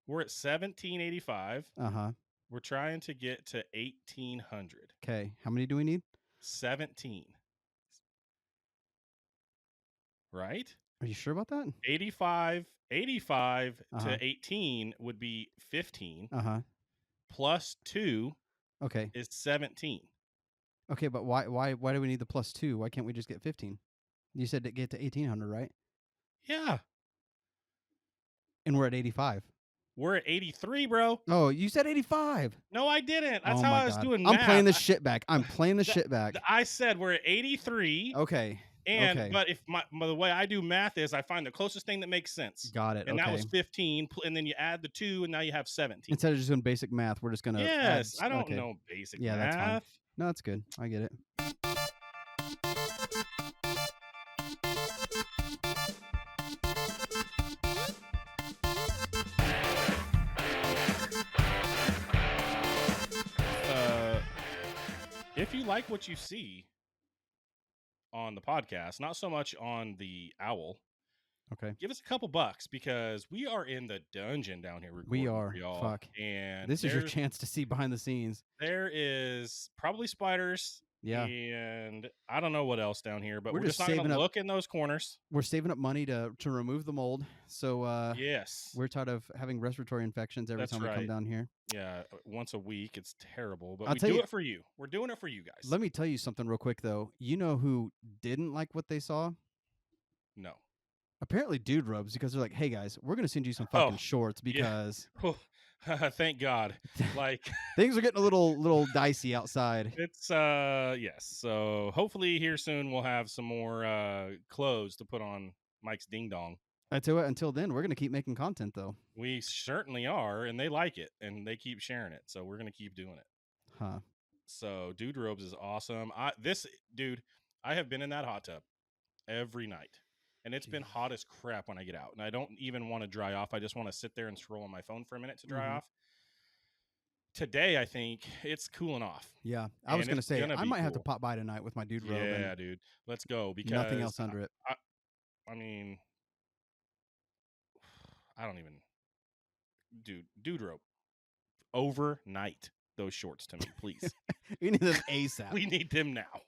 We're at 1785. Uh-huh. We're trying to get to 1800. Okay. How many do we need? 17. Right? Are you sure about that? 85 Uh-huh. to 18 would be 15. Uh-huh. Plus 2 Okay. is 17. Okay, but why do we need the +2? Why can't we just get 15? You said to get to 1800, right? Yeah. And we're at 85. We're at 83, bro. Oh, you said 85. No, I didn't. That's Oh how my I was God. doing I'm math. playing this shit back. I'm playing the shit back. I said we're at 83. Okay. But if the way I do math is I find the closest thing that makes sense. Got it. And okay. that was 15, and then you add the 2, and now you have 17. Instead of just doing basic math, we're just gonna. Yes, add, I don't know basic math. That's fine. No, that's good. I get it. If you like what you see on the podcast, not so much on the owl, okay, give us a couple bucks because we are in the dungeon down here. We are. Fuck. And this is your chance to see behind the scenes. There is probably spiders. Yeah. And I don't know what else down here, but we're just not going to look in those corners. We're saving up money to remove the mold. So yes, we're tired of having respiratory infections every time we come down here. Yeah, once a week. It's terrible, but we do it for you. We're doing it for you guys. Let me tell you something real quick, though. You know who didn't like what they saw? No. Apparently Dude Robes, because they're like, hey, guys, we're going to send you some fucking shorts because... Yeah. Thank God. Like things are getting a little dicey outside. It's yes. So hopefully here soon we'll have some more clothes to put on Mike's ding dong. I tell you what, until then, we're gonna keep making content though. We certainly are, and they like it and they keep sharing it. So we're gonna keep doing it. Huh. So Dude Robes is awesome. I have been in that hot tub every night. And it's been hot as crap when I get out. And I don't even want to dry off. I just want to sit there and scroll on my phone for a minute to dry off. Today, I think it's cooling off. Yeah. I was going to say, I might have to pop by tonight with my Dude Robe. Yeah, dude. Let's go. Because nothing else under it. I mean, I don't even... Dude Robe. Overnight, those shorts to me, please. We need them ASAP. We need them now.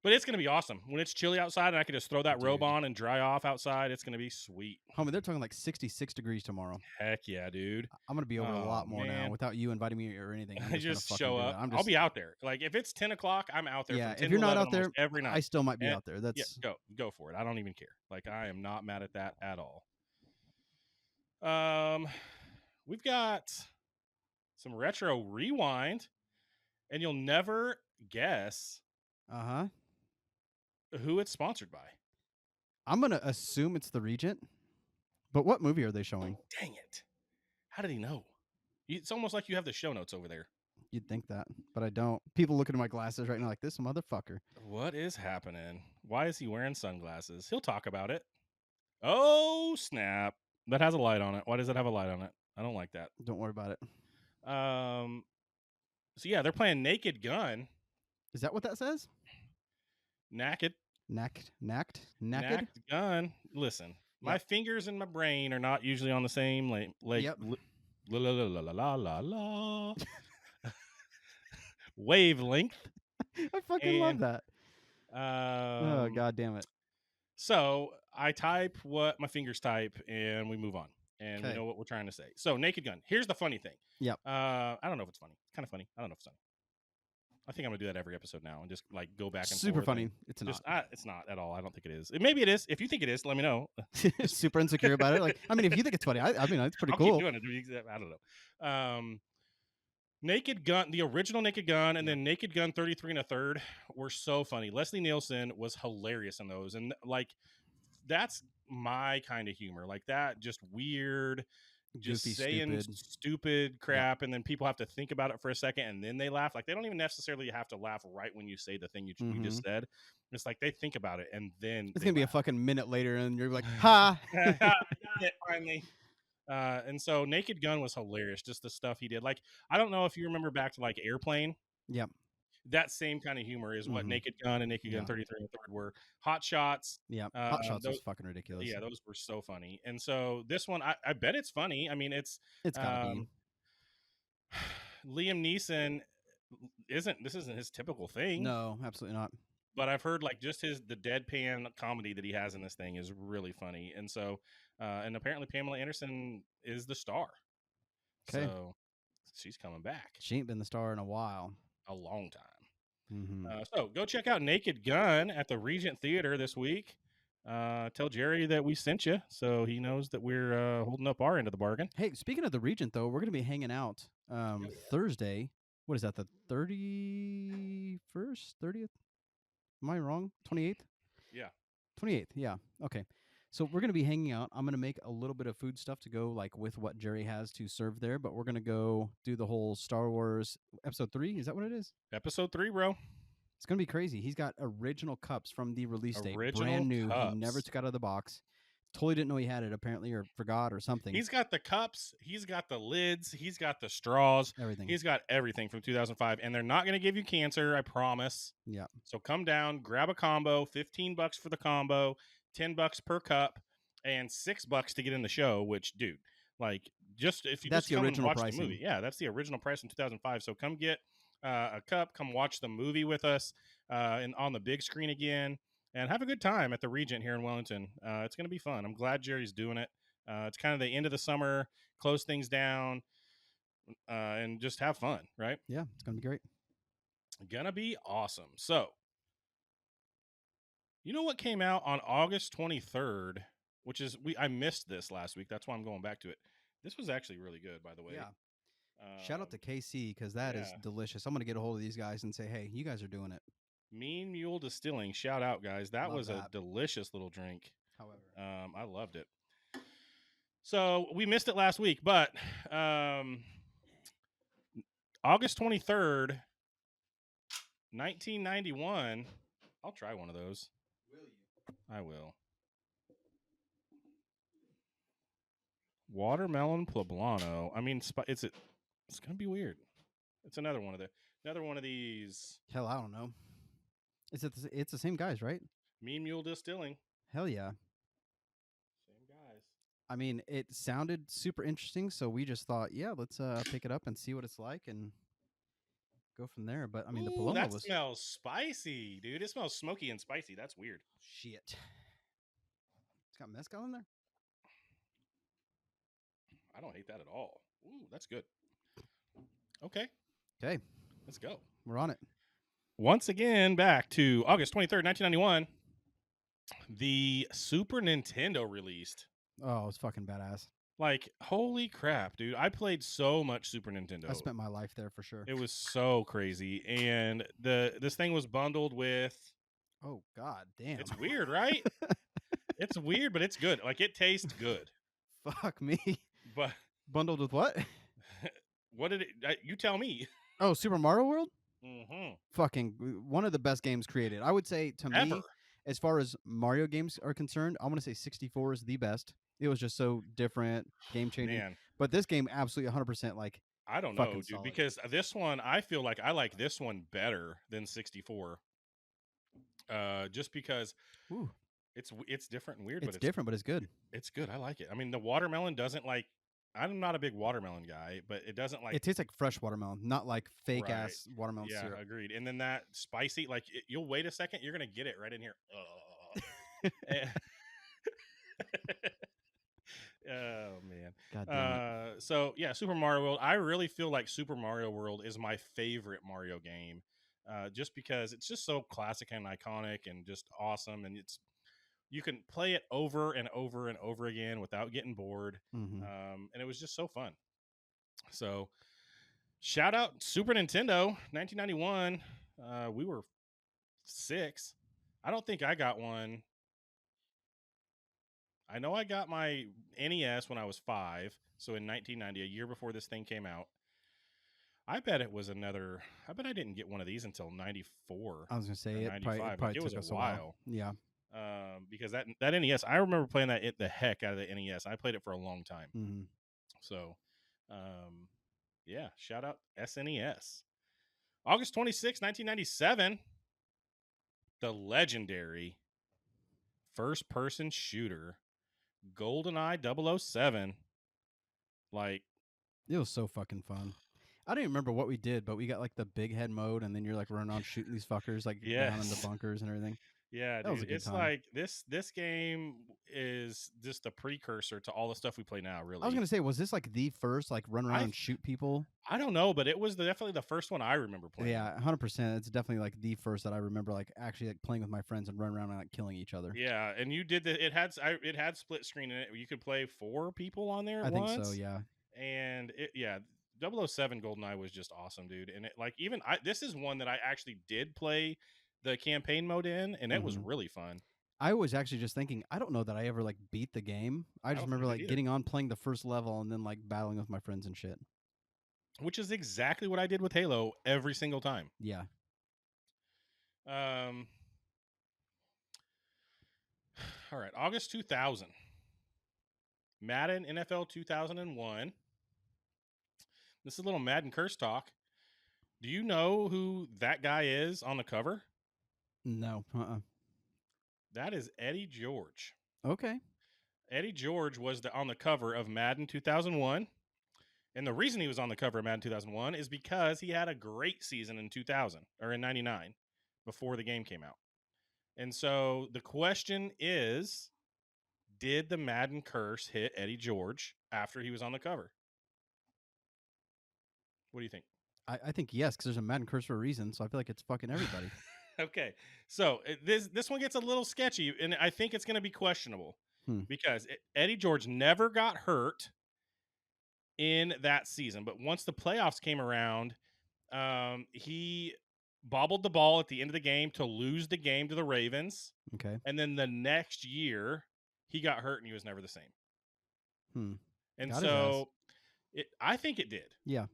But it's going to be awesome. When it's chilly outside and I can just throw that robe on and dry off outside, it's going to be sweet. Homie, they're talking like 66 degrees tomorrow. Heck yeah, dude. I'm going to be over a lot more now without you inviting me or anything. I just show up. I'll be out there. Like, if it's 10 o'clock, I'm out there. Yeah, from 10 if you're not out there, every night. I still might be out there. That's go for it. I don't even care. Like, I am not mad at that at all. We've got some retro rewind, and you'll never guess who it's sponsored by. I'm going to assume it's the Regent. But what movie are they showing? Oh, dang it. How did he know? It's almost like you have the show notes over there. You'd think that, but I don't. People looking at my glasses right now like, this motherfucker. What is happening? Why is he wearing sunglasses? He'll talk about it. Oh, snap. That has a light on it. Why does it have a light on it? I don't like that. Don't worry about it. So, yeah, they're playing Naked Gun. Is that what that says? Naked. Naked gun. Listen, my fingers and my brain are not usually on the same wavelength. I fucking love that. Oh, God damn it. So I type what my fingers type and we move on. And we know what we're trying to say. So Naked Gun. Here's the funny thing. Yep. I don't know if it's funny. It's kind of funny. I don't know if it's funny. I think I'm gonna do that every episode now and just like go back and super forth. Funny. It's not. It's not at all. I don't think it is. Maybe it is. If you think it is, let me know. Super insecure about it. Like, I mean, if you think it's funny, I mean, it's pretty cool. Keep doing it. I don't know. Naked Gun, the original Naked Gun, and then Naked Gun 33 1/3 were so funny. Leslie Nielsen was hilarious in those, and like that's my kind of humor, like that, just weird. Just goofy, saying stupid crap, and then people have to think about it for a second, and then they laugh. Like, they don't even necessarily have to laugh right when you say the thing you just said. It's like they think about it, and then it's gonna be a fucking minute later, and you're like, "Ha!" Got it finally. And so Naked Gun was hilarious. Just the stuff he did. Like, I don't know if you remember back to like Airplane. Yep. that same kind of humor is what Mhm. Naked Gun and Naked Gun Yeah. 33 and a third were. Hot Shots. Yeah. Hot Shots Those, was fucking ridiculous. yeah, those were so funny. And so this one, I bet it's funny. I mean, It's gotta be. um, Liam Neeson isn't his typical thing, No, absolutely not. but I've heard like just the deadpan comedy that he has in this thing is really funny. And so, and apparently Pamela Anderson is the star. Okay. So she's coming back She ain't been the star in a while. a long time. Mm-hmm. So go check out Naked Gun at the Regent Theater this week. Tell Jerry that we sent you, so he knows that we're holding up our end of the bargain. Hey, speaking of the Regent, though, we're going to be hanging out Thursday. What is that, the 31st? 30th? Am I wrong? 28th? Yeah. 28th, yeah. Okay. So we're going to be hanging out. I'm going to make a little bit of food stuff to go like with what Jerry has to serve there, but we're going to go do the whole Star Wars Episode 3. Is that what it is? Episode 3, bro. It's going to be crazy. He's got original cups from the release date. Original Brand new. He never cups. took out of the box. Totally didn't know he had it, apparently, or forgot or something. He's got the cups. He's got the lids. He's got the straws. Everything. He's got everything from 2005, and they're not going to give you cancer, I promise. Yeah. So come down, grab a combo, $15 for the combo, $10 per cup, and $6 to get in the show. Which, dude, like, just if you That's just the come and original watch pricing. the movie, yeah, that's the original price in 2005. So come get a cup, come watch the movie with us, and on the big screen again, and have a good time at the Regent here in Wellington. It's going to be fun. I'm glad Jerry's doing it. It's kind of the end of the summer, close things down, and just have fun, right? Yeah, it's going to be great. Gonna be awesome. So, you know what came out on August 23rd, which is I missed this last week. That's why I'm going back to it. This was actually really good, by the way. Yeah. Shout out to KC because that is delicious. I'm going to get a hold of these guys and say, hey, you guys are doing it. Mean Mule Distilling. Shout out, guys. That Love was that. a delicious little drink. However, I loved it. So we missed it last week, but August 23rd, 1991. I'll try one of those. will you? I will. Watermelon poblano. I mean, it's gonna be weird. It's another one of these. Hell, I don't know. It's the same guys, right? Mean Mule Distilling. Hell yeah. Same guys. I mean, it sounded super interesting, so we just thought, yeah, let's pick it up and see what it's like and go from there. But I mean, the Paloma that was smells spicy, dude. It smells smoky and spicy. That's weird. shit. It's got mezcal in there. I don't hate that at all. Ooh, that's good. Okay. Okay, Let's go. we're on it. Once again, back to August 23rd, 1991. The Super Nintendo released. Oh, it's fucking badass. Like, holy crap, dude. I played so much Super Nintendo. I spent my life there for sure. It was so crazy. And this thing was bundled with. Oh, god damn. It's weird, right? It's weird, but it's good. Like, it tastes good. Fuck me. But Bundled with what? what did it. You tell me. Oh, Super Mario World? Mm-hmm. Fucking one of the best games created. I would say, to Ever. me, as far as Mario games are concerned, I want to say 64 is the best. It was just so different, game changing. Man, But this game, absolutely 100% like. I don't know, fucking dude, solid. because this one, I feel like I like this one better than 64. Just because Ooh, it's different and weird, it's but different, but it's good. it's good. I like it. I mean, the watermelon doesn't like. I'm not a big watermelon guy, but it doesn't like. It tastes like fresh watermelon, not like fake Right. ass watermelon Yeah, syrup. agreed. And then that spicy, like you'll wait a second, you're gonna get it right in here. Oh man. God damn it. So yeah, Super Mario World. I really feel like Super Mario World is my favorite Mario game, just because it's just so classic and iconic and just awesome, and you can play it over and over and over again without getting bored, Mhm. and it was just so fun. So shout out Super Nintendo 1991. We were 6. I don't think I got one. I know I got my NES when I was 5, so in 1990, a year before this thing came out. I bet it was another. I bet I didn't get one of these until 94. I was gonna say it probably, 95. probably It was took a us a while. Yeah. Because that NES, I remember playing the heck out of the NES. I played it for a long time. Mm-hmm. So, yeah, shout out SNES. August 26, 1997, the legendary first-person shooter GoldenEye 007. Like, It was so fucking fun. I don't even remember what we did, but we got like the big head mode, and then you're like running around shooting these fuckers like down in the yes. bunkers and everything. Yeah, That was dude. a good It's time. like this game is just the precursor to all the stuff we play now, I was really. gonna say, was this like the first like run around I and shoot people? I don't know, but it was definitely the first one I remember playing. Yeah, 100%. It's definitely like the first that I remember like actually like playing with my friends and running around and like killing each other. Yeah, and you did it had split screen in it. You could play 4 people on there I at think so. once. Yeah. And it, yeah, 007 GoldenEye was just awesome, dude. And it, like, even this is one that I actually did play the campaign mode in, and it was hmm really fun. I was actually just thinking, I don't know that I ever like beat the game. I I just don't think remember I did like either. getting on, playing the first level, and then like battling with my friends and shit. Which is exactly what I did with Halo every single time. Yeah. Um all right, August 2000. Madden NFL 2001. This is a little Madden curse talk. Do you know who that guy is on the cover? No. That is Eddie George. Okay. Eddie George was on the cover of Madden 2001. And the reason he was on the cover of Madden 2001 is because he had a great season in 2000 or in 99 before the game came out. And so the question is, did the Madden curse hit Eddie George after he was on the cover? What do you think? I think yes, because there's a Madden curse for a reason, so I feel like it's fucking everybody. Okay. So this one gets a little sketchy, and I think it's going to be questionable Hmm. because Eddie George never got hurt in that season. But once the playoffs came around, he bobbled the ball at the end of the game to lose the game to the Ravens. Okay. And then the next year, he got hurt and he was never the same. Hmm. And Got his ass. so I think it did. Yeah.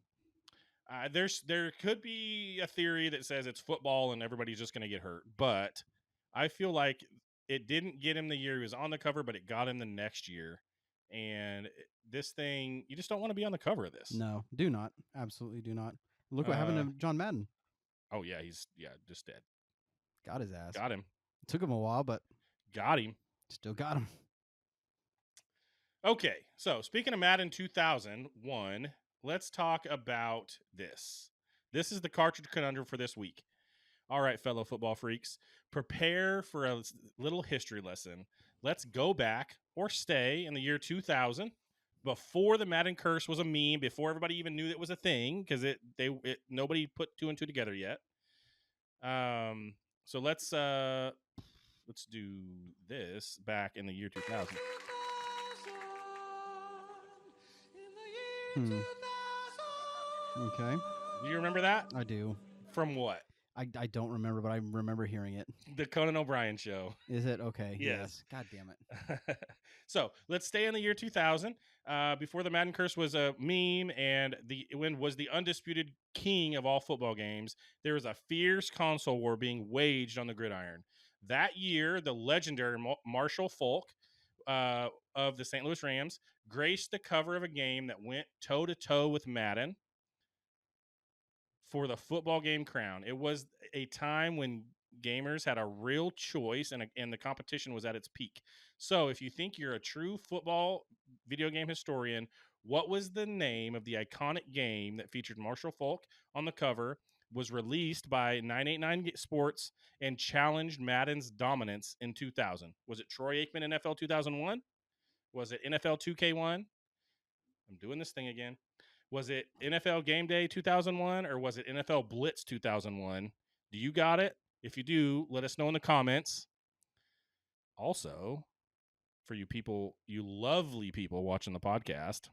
There could be a theory that says it's football and everybody's just going to get hurt. But I feel like it didn't get him the year he was on the cover, but it got him the next year. And this thing, you just don't want to be on the cover of this. No, do not. Absolutely do not. Look what happened Uh, to John Madden. oh, yeah, he's just dead. Got his ass. Got him. It took him a while, but Got him. still got him. Okay, so speaking of Madden 2001, let's talk about this. This is the cartridge conundrum for this week. All right, fellow football freaks, prepare for a little history lesson. Let's go back or stay in the year 2000, before the Madden curse was a meme, before everybody even knew it was a thing, because nobody put 2 and 2 together yet. So let's do this back in the year 2000. Okay. Do you remember that? I do. From what? I don't remember, but I remember hearing it. The Conan O'Brien show. Is it? Okay. Yes. God damn it. So let's stay in the year 2000. Before the Madden curse was a meme and when was the undisputed king of all football games, there was a fierce console war being waged on the gridiron. That year, the legendary Marshall Faulk of the St. Louis Rams graced the cover of a game that went toe-to-toe with Madden for the football game crown. It was a time when gamers had a real choice and the competition was at its peak. So if you think you're a true football video game historian, what was the name of the iconic game that featured Marshall Faulk on the cover, was released by 989 Sports, and challenged Madden's dominance in 2000? Was it Troy Aikman NFL 2001? Was it NFL 2K1? I'm doing this thing again. Was it NFL Game Day 2001 or was it NFL Blitz 2001? Do you got it? If you do, let us know in the comments. Also, for you people, you lovely people watching the podcast,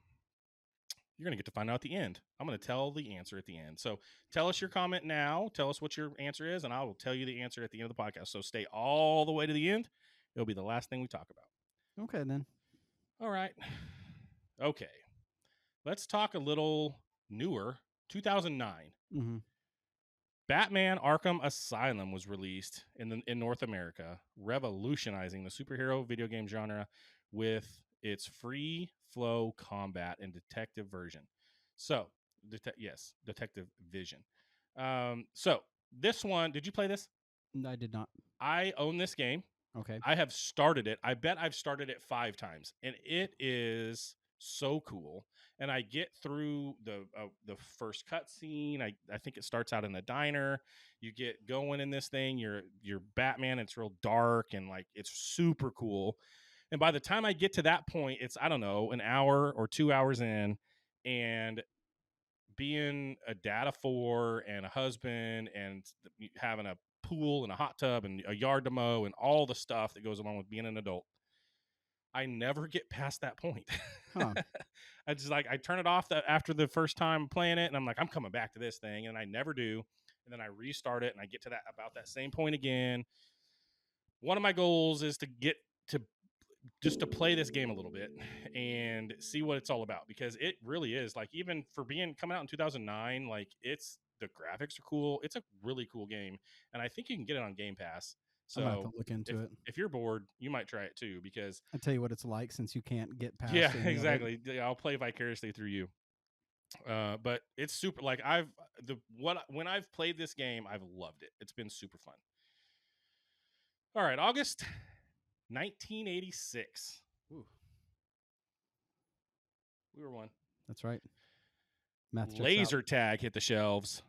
you're going to get to find out at the end. I'm going to tell the answer at the end. So tell us your comment now. Tell us what your answer is, and I will tell you the answer at the end of the podcast. So stay all the way to the end. It'll be the last thing we talk about. Okay, then. All right. Okay. Let's talk a little newer. 2009. Mm-hmm. Batman Arkham Asylum was released in North America, revolutionizing the superhero video game genre with its free flow combat and detective version. So, detective vision. So this one, did you play this? I did not. I own this game. Okay. I have started it. I bet I've started it 5 times, and it is so cool. And I get through the first cutscene. I think it starts out in the diner. You get going in this thing. You're Batman. It's real dark and like it's super cool. And by the time I get to that point, it's I don't know an hour or 2 hours in, and being a dad of 4 and a husband and having a pool and a hot tub and a yard to mow and all the stuff that goes along with being an adult, I never get past that point. Huh. I just like I turn it off after the first time playing it, and I'm like, I'm coming back to this thing, and I never do. And then I restart it, and I get to that same point again. One of my goals is to get to just to play this game a little bit and see what it's all about, because it really is like, even for being coming out in 2009, like it's the graphics are cool. It's a really cool game, and I think you can get it on Game Pass. I'm gonna have to So look into it. if you're bored, you might try it too, because I'll tell you what it's like since you can't get past yeah, any of it. exactly. I'll play vicariously through you. But it's super. Like when I've played this game, I've loved it. It's been super fun. All right, August 1986. Ooh, We were one. that's right. Math checks out. Laser tag hit the shelves.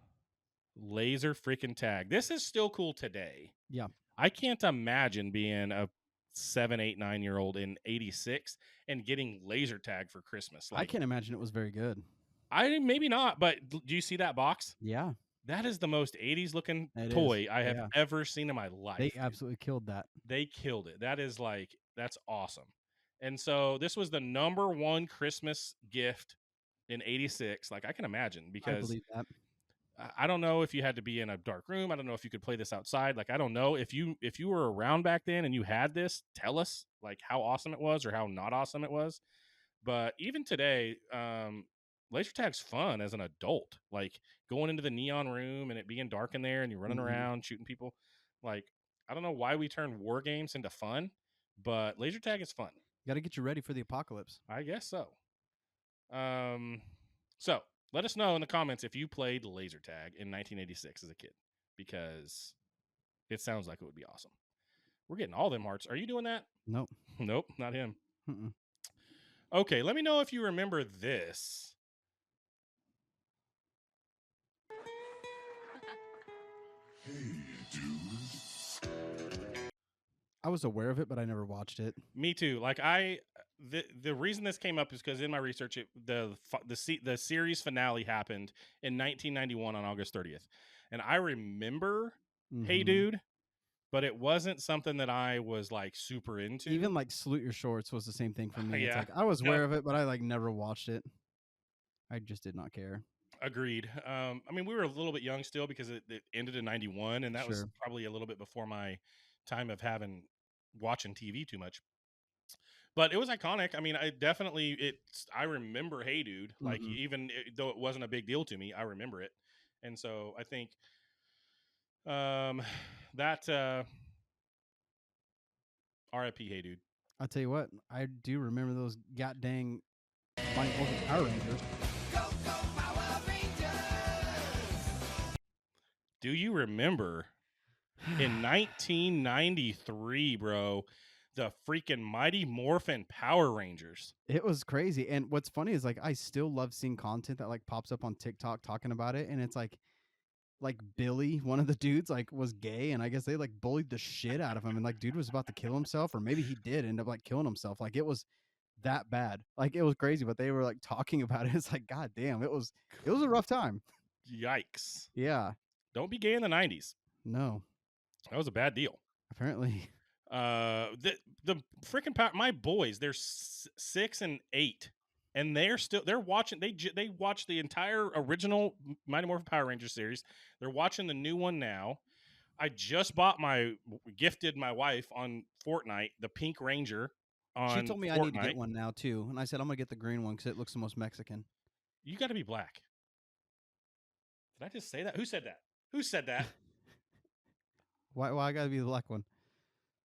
Laser freaking tag. This is still cool today. Yeah. I can't imagine being a 7, 8, 9-year-old in '86 and getting laser tag for Christmas. I can't imagine it was very good. I maybe not, but do you see that box? Yeah. That is the most 80s looking It toy is. I have Yeah. ever seen in my life. They absolutely killed that. They killed it. That is like, that's awesome. And so this was the number one Christmas gift in '86. Like I can imagine, I because believe that. I don't know if you had to be in a dark room. I don't know if you could play this outside. Like I don't know if you were around back then and you had this. Tell us like how awesome it was or how not awesome it was. But even today, laser tag's fun as an adult. Like going into the neon room and it being dark in there and you're running around shooting people. Like I don't know why we turned war games into fun, but laser tag is fun. Got to get you ready for the apocalypse. I guess so. So let us know in the comments if you played laser tag in 1986 as a kid, because it sounds like it would be awesome. We're getting all them hearts. Are you doing that? Nope. Nope, not him. Mm-mm. Okay, let me know if you remember this. I was aware of it, but I never watched it. Me too. Like the reason this came up is because in my research, the series finale happened in 1991 on August 30th, and I remember Hey Dude, but it wasn't something that I was like super into. Even like Salute Your Shorts was the same thing for me. Yeah. It's like I was aware of it, but I like never watched it. I just did not care. Agreed. I mean, we were a little bit young still because it ended in '91, and that was Sure. probably a little bit before my time of watching TV too much. But it was iconic. I mean, I remember Hey Dude, like even though it wasn't a big deal to me, I remember it. And so I think that RIP Hey Dude. I'll tell you what, I do remember those god dang Mighty Morphin Power Rangers. Do you remember in 1993, bro, the freaking Mighty Morphin Power Rangers? It was crazy. And what's funny is like I still love seeing content that like pops up on TikTok talking about it, and it's like Billy, one of the dudes, like was gay, and I guess they like bullied the shit out of him, and like dude was about to kill himself, or maybe he did end up like killing himself. Like it was that bad. Like it was crazy, but they were like talking about it. It's like, god damn, it was a rough time. Yikes. Yeah. Don't be gay in the 90s. No. That was a bad deal. Apparently. The freaking my boys, they're 6 and 8, and they're watching. They watched the entire original Mighty Morphin Power Rangers series. They're watching the new one now. I just gifted my wife on Fortnite the Pink Ranger. She told me Fortnite. I need to get one now too, and I said I'm gonna get the green one because it looks the most Mexican. You got to be black. Did I just say that? Who said that? Who said that? Why I gotta be the black one?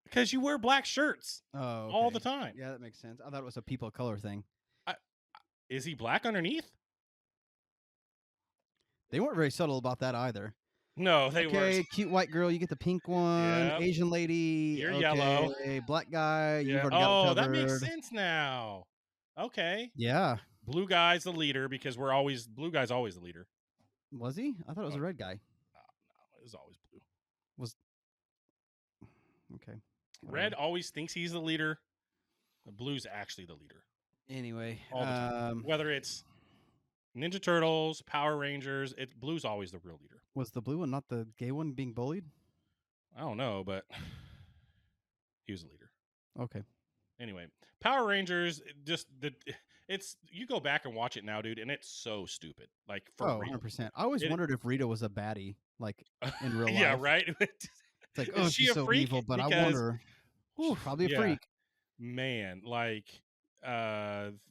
Because you wear black shirts all the okay. time. Yeah, that makes sense. I thought it was a people of color thing. Is he black underneath? They weren't very subtle about that either. No, they weren't. Okay, cute white girl, you get the pink one. Yep. Asian lady, You're yellow. okay. Black guy, you've Yeah. already got it Oh, that makes covered. sense now. Okay. Yeah. Blue guy's the leader because blue guy's always the leader. Was he? I thought it was a red guy. No, it was always blue. Okay. Red always thinks he's the leader. The blue's actually the leader. Anyway, All the time. Whether it's Ninja Turtles, Power Rangers, blue's always the real leader. was the blue one not the gay one being bullied? I don't know, but he was the leader. Okay. Anyway, Power Rangers, you go back and watch it now, dude, and it's so stupid. Like for real. 100%. I always wondered if Rita was a baddie, like in real life. Yeah, right. It's like, oh, she's so evil, but because, I wonder. She's probably a freak. Man, like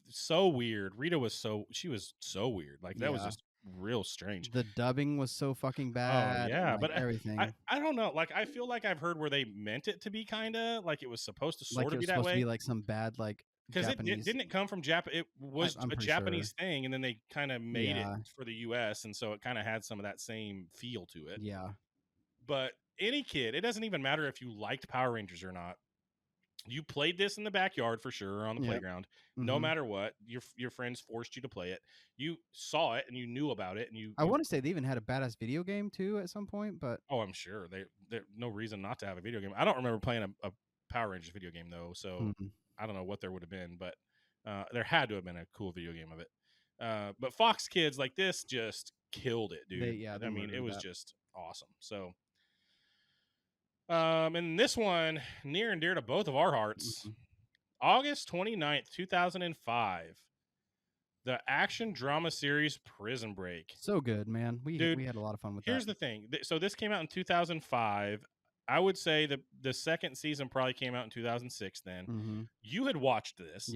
so weird. Rita was she was so weird. Like that was just real strange. The dubbing was so fucking bad. Oh yeah, like, but everything. I don't know. Like I feel like I've heard where they meant it to be kind of like it was supposed to sort of be that supposed way. To be like some bad like because Japanese. Didn't it come from Japan? It was a Japanese thing, and then they kind of made it for the U.S. and so it kind of had some of that same feel to it. Yeah. But any kid, it doesn't even matter if you liked Power Rangers or not. You played this in the backyard for sure, or on the playground. No matter what, your friends forced you to play it. You saw it and you knew about it, and I want to say they even had a badass video game too at some point, but I'm sure there's no reason not to have a video game. I don't remember playing a Power Rangers video game though, so I don't know what there would have been, but there had to have been a cool video game of it. But Fox Kids like this just killed it, dude. I mean, it was just awesome. So. And this one, near and dear to both of our hearts, August 29th, 2005, the action drama series Prison Break. So good, man. We had a lot of fun with Here's the thing. So this came out in 2005. I would say the second season probably came out in 2006 then. You had watched this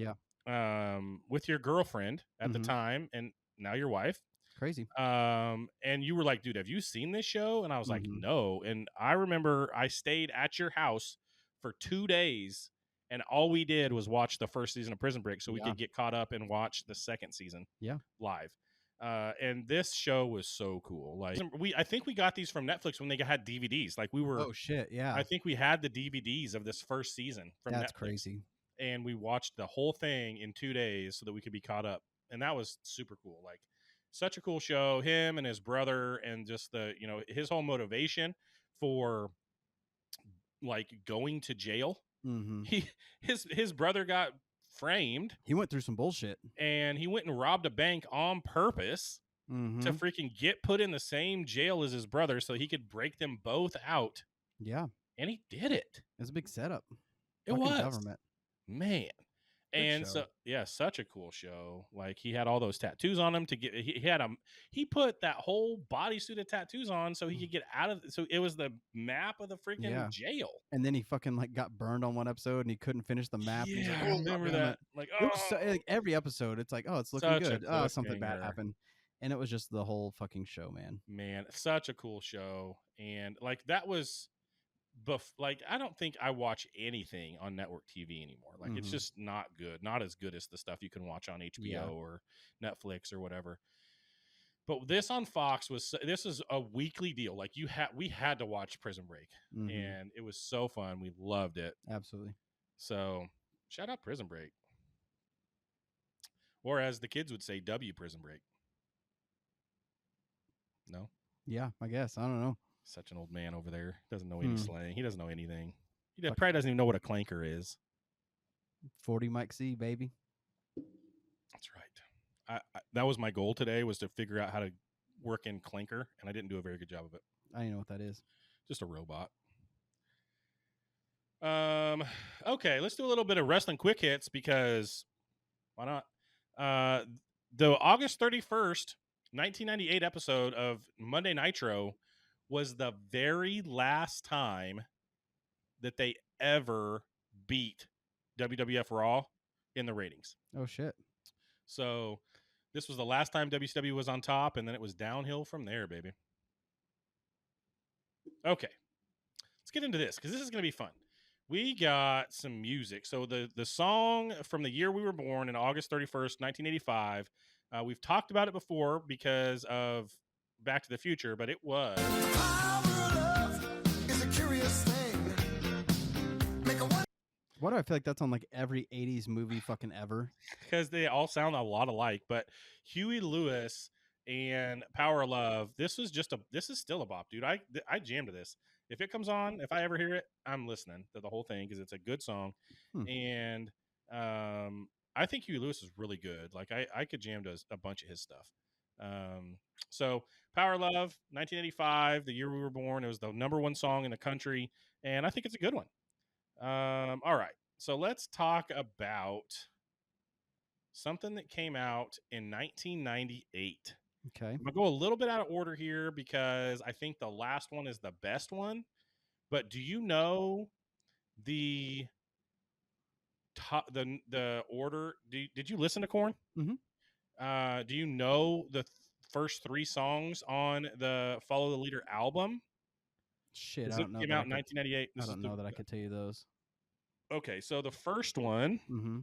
with your girlfriend at the time, and now your wife. Crazy. And you were like, dude, have you seen this show? And I was like, no. And I remember I stayed at your house for 2 days, and all we did was watch the first season of Prison Break so we could get caught up and watch the second season live. And this show was so cool. Like I think we got these from Netflix when they had DVDs. Like we were, oh shit, yeah. I think we had the DVDs of this first season from Netflix. That's crazy. And we watched the whole thing in 2 days so that we could be caught up. And that was super cool. Like, such a cool show. Him and his brother, and just his whole motivation for like going to jail. His brother got framed. He went through some bullshit, and he went and robbed a bank on purpose to freaking get put in the same jail as his brother so he could break them both out. Yeah, and he did it. It was a big setup. It was government, man. And so, such a cool show. Like he had all those tattoos on him to get. He put that whole bodysuit of tattoos on so he could get out of. So it was the map of the freaking jail. And then he fucking like got burned on one episode and he couldn't finish the map. Yeah, he's like, I remember that. Like, it was like every episode, it's like, oh, it's looking good. Oh, something bad happened, and it was just the whole fucking show, man. Man, such a cool show, and like that was. Like I don't think I watch anything on network TV anymore. Like it's just not good, not as good as the stuff you can watch on HBO or Netflix or whatever. But this on Fox this is a weekly deal. Like we had to watch Prison Break, and it was so fun. We loved it. Absolutely. So shout out Prison Break, or as the kids would say, W Prison Break. No. Yeah, I guess I don't know. Such an old man over there. Doesn't know any slang. He doesn't know anything. He probably doesn't even know what a clanker is. 40 Mike C, baby. That's right. That was my goal today, was to figure out how to work in clanker, and I didn't do a very good job of it. I don't know what that is. Just a robot. Okay, let's do a little bit of wrestling quick hits because why not? The August 31st, 1998 episode of Monday Nitro was the very last time that they ever beat WWF Raw in the ratings. Oh, shit. So this was the last time WCW was on top, and then it was downhill from there, baby. Okay. Let's get into this, because this is going to be fun. We got some music. So the song from the year we were born in August 31st, 1985, we've talked about it before because of Back to the Future, but it was. Why do I feel like that's on like every 80s movie fucking ever? Because they all sound a lot alike. But Huey Lewis and Power of Love, this is still a bop, dude. I jammed to this. If it comes on, if I ever hear it, I'm listening to the whole thing because it's a good song. And I think Huey Lewis is really good. Like I could jam to a bunch of his stuff. So Power of Love, 1985, the year we were born. It was the #1 song in the country, and I think it's a good one. All right, so let's talk about something that came out in 1998. Okay. I'm gonna go a little bit out of order here because I think the last one is the best one. But do you know the the order? Did you listen to Korn? Mm-hmm. Do you know the first 3 songs on the Follow the Leader album? Shit, I This don't know came that out I in could. 1998. I don't know that I could tell you those. Okay, so the first one. Mm-hmm.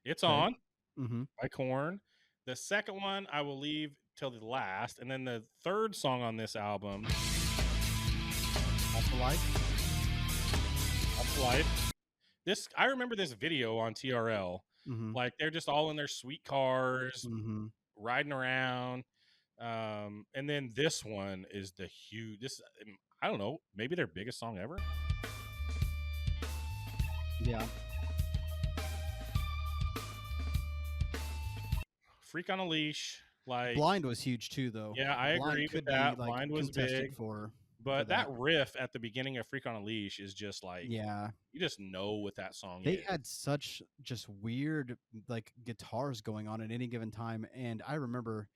It's Okay. On Mm-hmm. by Korn. The second one I will leave till the last, and then the third song on this album, Off the Life. Off the Life. I remember this video on TRL. Mm-hmm. Like they're just all in their sweet cars, Mm-hmm. riding around. And then this one is the huge. This I don't know, maybe their biggest song ever. Yeah. Freak on a Leash. Like Blind was huge too, though. yeah, I Blind agree with could that. be like Blind was contested big. for But that that. riff at the beginning of Freak on a Leash is just like, Yeah, you just know what that song they is. had such just weird like guitars going on at any given time, and I remember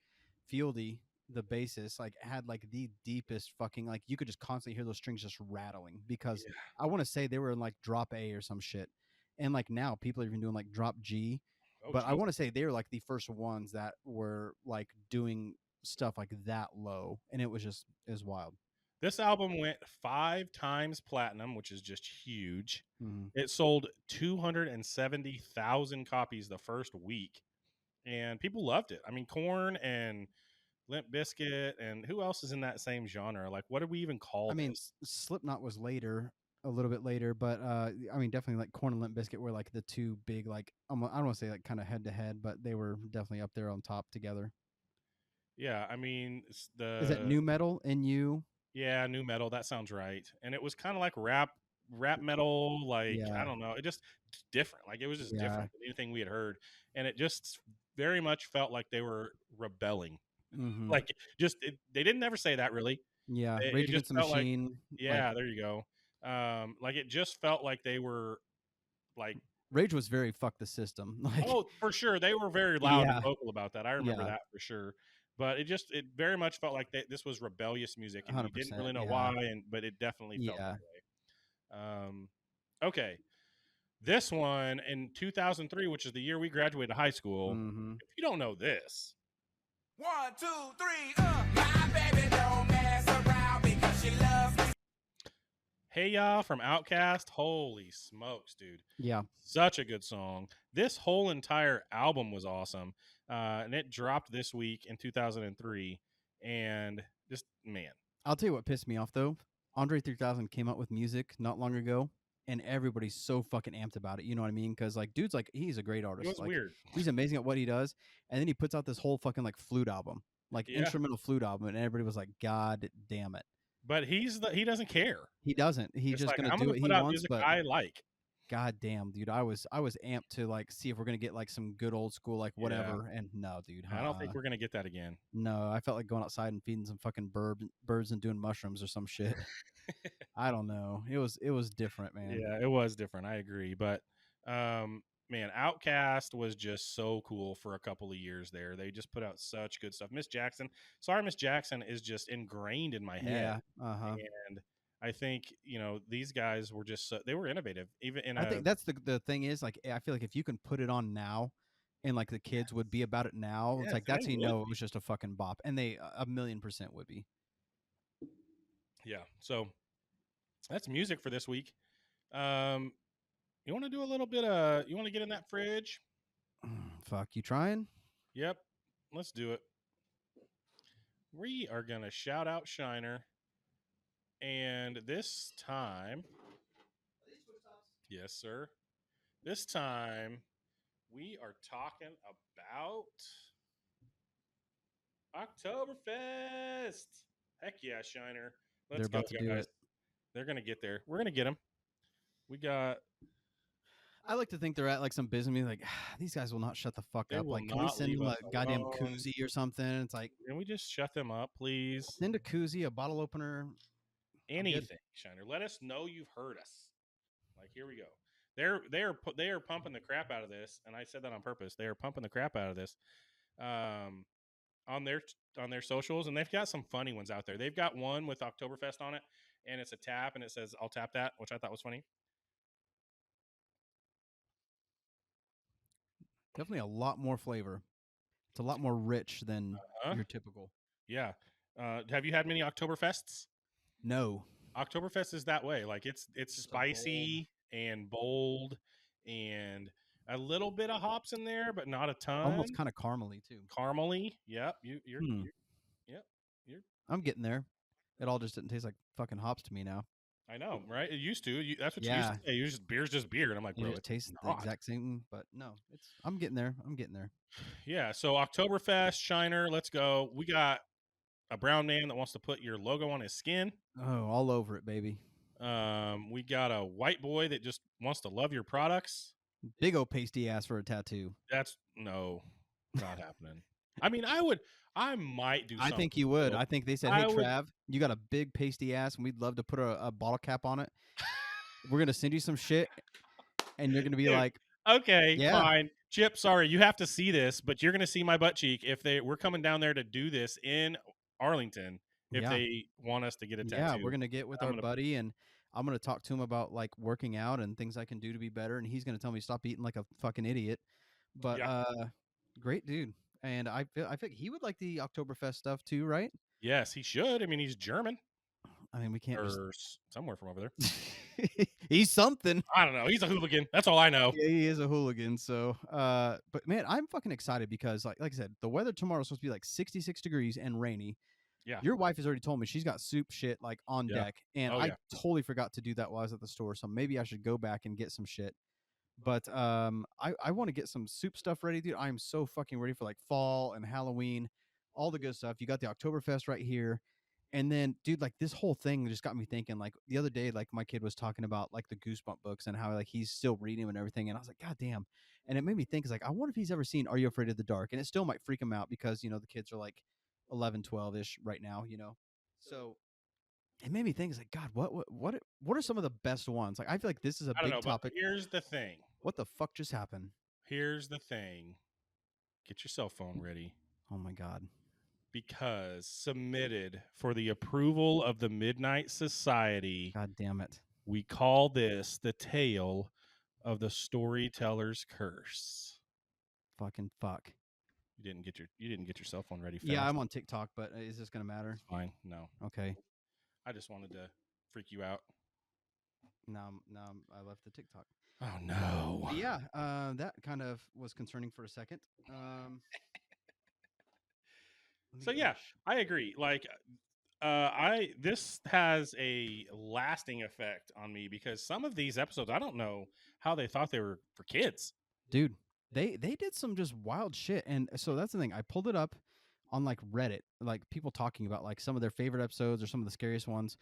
Fieldy, the bassist, like had like the deepest fucking like you could just constantly hear those strings just rattling because Yeah. I want to say they were in like drop A or some shit, and like now people are even doing like drop G, Oh, but I geez. want to say they were like the first ones that were like doing stuff like that low, and it was wild. This album went 5 times platinum, which is just huge. Mm-hmm. It sold 270,000 copies the first week, and people loved it. I mean, Korn and Limp Bizkit, and who else is in that same genre? Like, what do we even call I mean, this? Slipknot was later, a little bit later, but I mean, definitely like Korn and Limp Bizkit were like the two big like I don't want to say like kind of head to head, but they were definitely up there on top together. Yeah, I mean, Is that new metal? NU? yeah, new metal. That sounds right. And it was kind of like rap metal. Like I Yeah, don't know, it just different. Like it was just yeah. different than anything we had heard, and it just very much felt like they were rebelling. Mm-hmm. Like they didn't ever say that really. Yeah, It Rage just Against the felt like Machine. Like yeah, there you go. Like it just felt like they were like Rage was very fuck the system. Like oh for sure they were very loud and yeah, vocal about that. I remember yeah, that for sure. But it very much felt like this was rebellious music, and you didn't 100%. really know Yeah, why, but it definitely felt yeah. that way. Okay, this one in 2003, which is the year we graduated high school. Mm-hmm. If you don't know this, 1, 2, 3, my baby don't mess around because she loves me. Hey Ya from Outkast. Holy smokes, dude. Yeah. Such a good song. This whole entire album was awesome. And it dropped this week in 2003. And just, man. I'll tell you what pissed me off though. Andre 3000 came out with music not long ago, and everybody's so fucking amped about it. You know what I mean? Because like, dude's like he's a great It artist. was Like weird. he's amazing at what he does, and then he puts out this whole fucking like flute album, like Yeah. instrumental flute album, and everybody was like, God damn it. But he doesn't care. He doesn't. He's It's just like, gonna I'm do going what to he put out wants. music But I like. God damn, dude, I was amped to like see if we're gonna get like some good old school like whatever. And no, dude, I don't think we're going to get that again. no. I felt like going outside and feeding some fucking birds and doing mushrooms or some shit. I don't know. It was different, man. Yeah, it was different. I agree. But man, Outkast was just so cool for a couple of years there. They just put out such good stuff. Miss Jackson, sorry, Miss Jackson is just ingrained in my head. Yeah. Uh-huh. And I think, these guys were just they were innovative. Even in I think that's the thing is like I feel like if you can put it on now and like the kids would be about it now, it's yes, like and that's they how you would know it be. was just a fucking bop. And they 1,000,000% would be. Yeah. So that's music for this week. Um You want to do a little bit of? You want to get in that fridge? Fuck, you trying? Yep. Let's do it. We are gonna shout out Shiner, and this time, yes, sir. This time, we are talking about Oktoberfest. Heck yeah, Shiner. They're Let's go, about to do guys. it. They're gonna get there. We're gonna get them. We got. I like to think they're at like some business meeting, like these guys will not shut the fuck They up. will Like, can we not send leave them a us goddamn alone. koozie or something? It's like, Can we just shut them up, please? send a koozie, a bottle opener. Anything, Shiner. Let us know you've heard us. Like, here we go. They are pumping the crap out of this, and I said that on purpose. They are pumping the crap out of this, on their socials, and they've got some funny ones out there. They've got one with Oktoberfest on it, and it's a tap, and it says "I'll tap that," which I thought was funny. Definitely a lot more flavor. It's a lot more rich than Uh-huh. your typical. Yeah. Have you had many Oktoberfests? No. Oktoberfest is that way. Like it's Just a spicy and bold and a little bit of hops in there, but not a ton. Almost kind of caramely too. Caramely. Yep. You're yep. You're I'm getting there. It all just didn't taste like fucking hops to me now. I know, right? It used to. That's what you Yeah. used to say. You just beer's just beer, and I'm like, It bro, just it's tastes the not. exact same, but no, I'm getting there. I'm getting there. Yeah. So Oktoberfest, Shiner, let's go. We got a brown man that wants to put your logo on his skin. Oh, all over it, baby. We got a white boy that just wants to love your products. Big old pasty ass for a tattoo. That's not happening. I mean, I might do I something. think you would. though. I think they said, I hey, would- Trav, you got a big pasty ass, and we'd love to put a bottle cap on it. We're going to send you some shit, and you're going to be Dude, like, Okay, Yeah. fine. Chip, sorry, you have to see this, but you're gonna see my butt cheek if we're coming down there to do this in Arlington if Yeah. they want us to get a tattoo. yeah, we're going to get with I'm our gonna- buddy, and I'm going to talk to him about like working out and things I can do to be better. And he's going to tell me stop eating like a fucking idiot. But great dude. And I feel he would like the Oktoberfest stuff too, right? Yes, he should. I mean, he's German I mean, we can't just or somewhere from over there. he's something. I don't know. He's a hooligan. That's all I know. Yeah, he is a hooligan. So, but man, I'm fucking excited because, like I said, the weather tomorrow is supposed to be like 66 degrees and rainy. Yeah. Your wife has already told me she's got soup shit like on Yeah. deck, and Oh, I yeah. totally forgot to do that while I was at the store. So maybe I should go back and get some shit. But I want to get some soup stuff ready, dude. I am so fucking ready for like fall and Halloween, all the good stuff. You got the Oktoberfest right here. And then, dude, like this whole thing just got me thinking. Like the other day, like my kid was talking about like the Goosebump books and how like he's still reading them and everything. And I was like, God damn. And it made me think, is like, I wonder if he's ever seen Are You Afraid of the Dark? And it still might freak him out because, you know, the kids are like 11, 12 ish right now, you know? So it made me think, is like, God, what are some of the best ones? Like, I feel like this is a I don't big know, but topic. here's the thing. What the fuck just happened? Here's the thing. Get your cell phone ready. Oh my God. Because submitted for the approval of the Midnight Society, God damn it. we call this the tale of the storyteller's curse. Fucking fuck. You didn't get your cell phone ready fast. Yeah, I'm on TikTok, but is this going to matter? It's fine. No. Okay. I just wanted to freak you out. Now I left the TikTok. Oh no. But yeah, that kind of was concerning for a second. So yeah, I agree. Like this has a lasting effect on me because some of these episodes I don't know how they thought they were for kids. Dude, they did some just wild shit. And so that's the thing. I pulled it up on like Reddit, like people talking about like some of their favorite episodes or some of the scariest ones.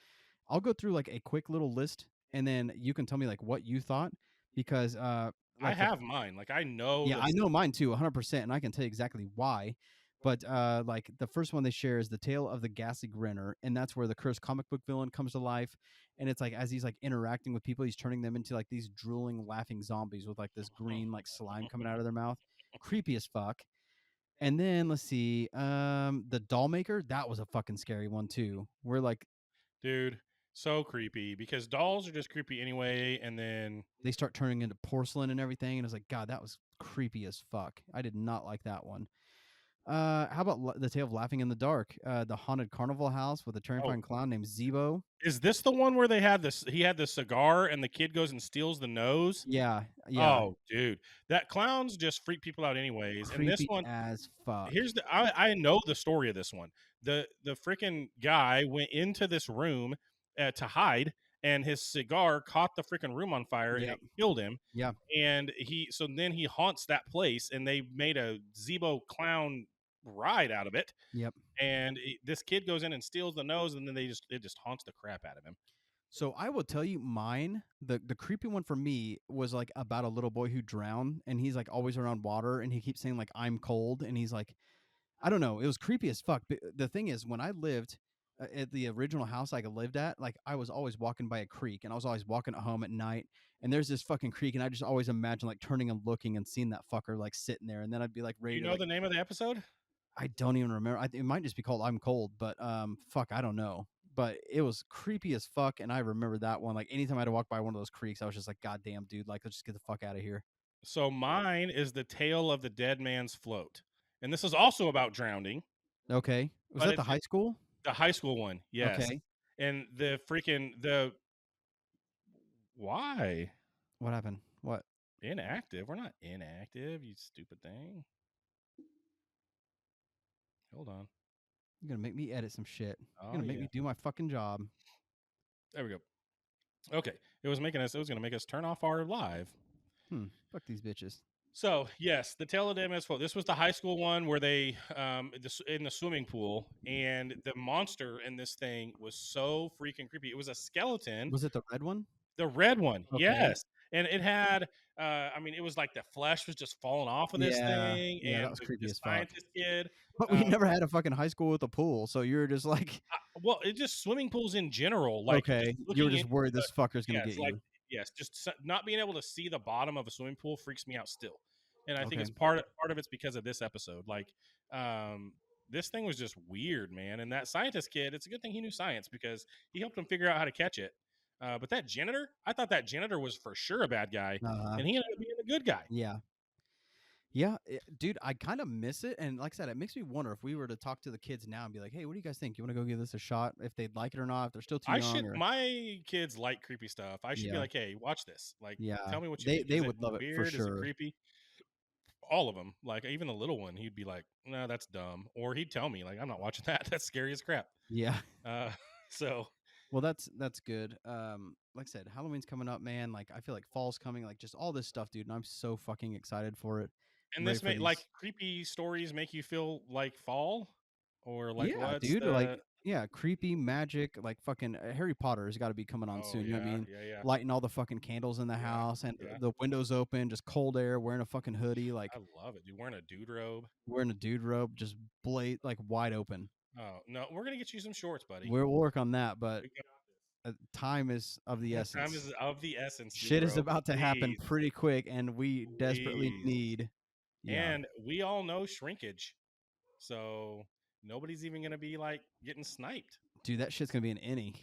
I'll go through like a quick little list and then you can tell me like what you thought because I have mine. Like I know. Yeah, I know mine too, 100%, and I can tell you exactly why. But like the first one they share is the tale of the ghastly grinner, and that's where the cursed comic book villain comes to life. And it's like as he's like interacting with people, he's turning them into like these drooling, laughing zombies with like this green like slime coming out of their mouth. Creepy as fuck. And then let's see, the doll maker, that was a fucking scary one too. We're like, dude, so creepy because dolls are just creepy anyway, and then they start turning into porcelain and everything, and it's like, God, that was creepy as fuck. I did not like that one. How about The Tale of Laughing in the Dark? The haunted carnival house with a terrifying clown named Zebo. Is this the one where they had this? He had the cigar, and the kid goes and steals the nose. Yeah, yeah. Oh, dude, that clowns just freak people out, anyways. And this Creepy one, as fuck. here's the I know the story of this one. The freaking guy went into this room to hide, and his cigar caught the freaking room on fire, and Yep. it killed him. Yeah. And so then he haunts that place, and they made a Zebo clown ride out of it. Yep. And this kid goes in and steals the nose, and then it just haunts the crap out of him. So I will tell you mine, the creepy one for me was like about a little boy who drowned, and he's like always around water, and he keeps saying like I'm cold, and he's like, I don't know, it was creepy as fuck. But the thing is, when I lived at the original house I lived at, like I was always walking by a creek, and I was always walking at home at night, and there's this fucking creek, and I just always imagine like turning and looking and seeing that fucker like sitting there, and then I'd be like Do ready you to know like, the name of the episode? I don't even remember. It might just be called I'm Cold, but fuck, I don't know. But it was creepy as fuck, and I remember that one. Like anytime I had to walk by one of those creeks, I was just like, God damn, dude, like let's just get the fuck out of here. So mine is the tale of the dead man's float, and this is also about drowning. Okay, was But that the it's high school? the high school one, yes. Okay, And the why what happened? What? inactive? We're not inactive, you stupid thing. Hold on. You're gonna make me edit some shit. You're Oh gonna make yeah, me do my fucking job. there we go. Okay, it was going to make us turn off our live. Fuck these bitches. So yes, the Tale of the MS4. This was the high school one where they in the swimming pool, and the monster in this thing was so freaking creepy. It was a skeleton. Was it the red one? The red one, Okay. yes. And it had, I mean, it was like the flesh was just falling off of this thing. Yeah, and that was creepy the as fuck. scientist kid. But we never had a fucking high school with a pool, so you're just like, Well, it just swimming pools in general. Like, okay, you were just worried this fucker's gonna get you. Yes, just not being able to see the bottom of a swimming pool freaks me out still. And I think Okay. it's part of it's because of this episode. Like, this thing was just weird, man. And that scientist kid, it's a good thing he knew science because he helped him figure out how to catch it. But that janitor, I thought that janitor was for sure a bad guy, and he ended up being a good guy. Yeah. Yeah, dude, I kind of miss it, and like I said, it makes me wonder if we were to talk to the kids now and be like, "Hey, what do you guys think? You want to go give this a shot? If they'd like it or not? If they're still too young?" Or... My kids like creepy stuff. I should be like, "Hey, watch this. Like, tell me what you think. They Is would it love it for weird? Is it sure. creepy?" All of them, like even the little one, he'd be like, "No, that's dumb," or he'd tell me, like, "I'm not watching that. That's scary as crap." Yeah. So. Well, that's good. Like I said, Halloween's coming up, man. Like I feel like fall's coming, like just all this stuff, dude, and I'm so fucking excited for it. And this like creepy stories make you feel like fall, or like yeah, what's dude, the... like yeah, creepy magic, like fucking Harry Potter has got to be coming on soon. You know what I mean? Yeah. Lighting all the fucking candles in the house and the windows open, just cold air, wearing a fucking hoodie. Like I love it, dude. Wearing a dude robe. Wearing a dude robe, just like wide open. Oh no, we're gonna get you some shorts, buddy. We'll work on that, but time is of the essence. Time is of the essence. Shit is about to happen pretty quick, and we desperately need. Yeah. And we all know shrinkage, so nobody's even gonna be like getting sniped. Dude, that shit's gonna be an innie.